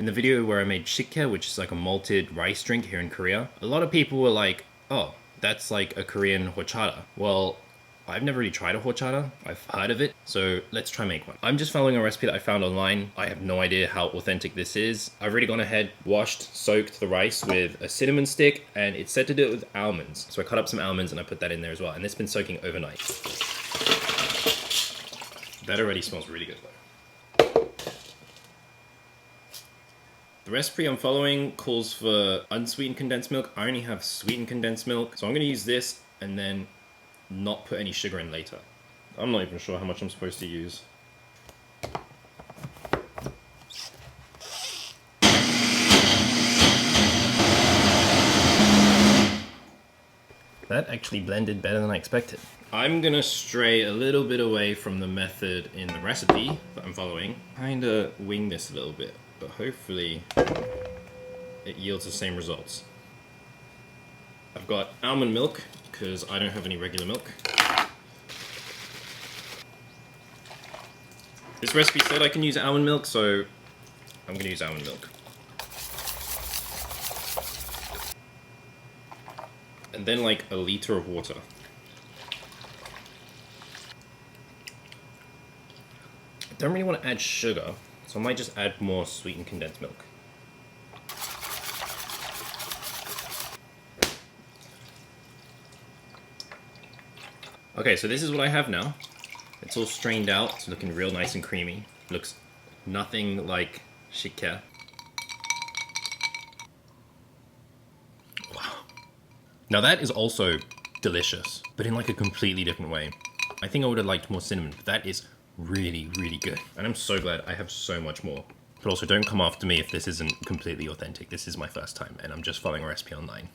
In the video where I made shikke, which is like a malted rice drink here in Korea, a lot of people were like, oh, that's like a Korean horchata. Well, I've never really tried a horchata. I've heard of it, so let's try make one. I'm just following a recipe that I found online. I have no idea how authentic this is. I've already gone ahead, washed, soaked the rice with a cinnamon stick, and it's said to do it with almonds. So I cut up some almonds and I put that in there as well, and it's been soaking overnight. That already smells really good though. The recipe I'm following calls for unsweetened condensed milk. I only have sweetened condensed milk, so I'm gonna use this and then not put any sugar in later. I'm not even sure how much I'm supposed to use. That actually blended better than I expected. I'm gonna stray a little bit away from the method in the recipe that I'm following. Kinda wing this a little bit, but hopefully it yields the same results. I've got almond milk, because I don't have any regular milk. This recipe said I can use almond milk, so I'm gonna use almond milk. And then like a liter of water. I don't really want to add sugar, so I might just add more sweetened condensed milk. Okay, so this is what I have now. It's all strained out, it's looking real nice and creamy. Looks nothing like shikke. Wow. Now that is also delicious, but in like a completely different way. I think I would have liked more cinnamon, but that is really, really good. And I'm so glad I have so much more. But also don't come after me if this isn't completely authentic. This is my first time and I'm just following a recipe online.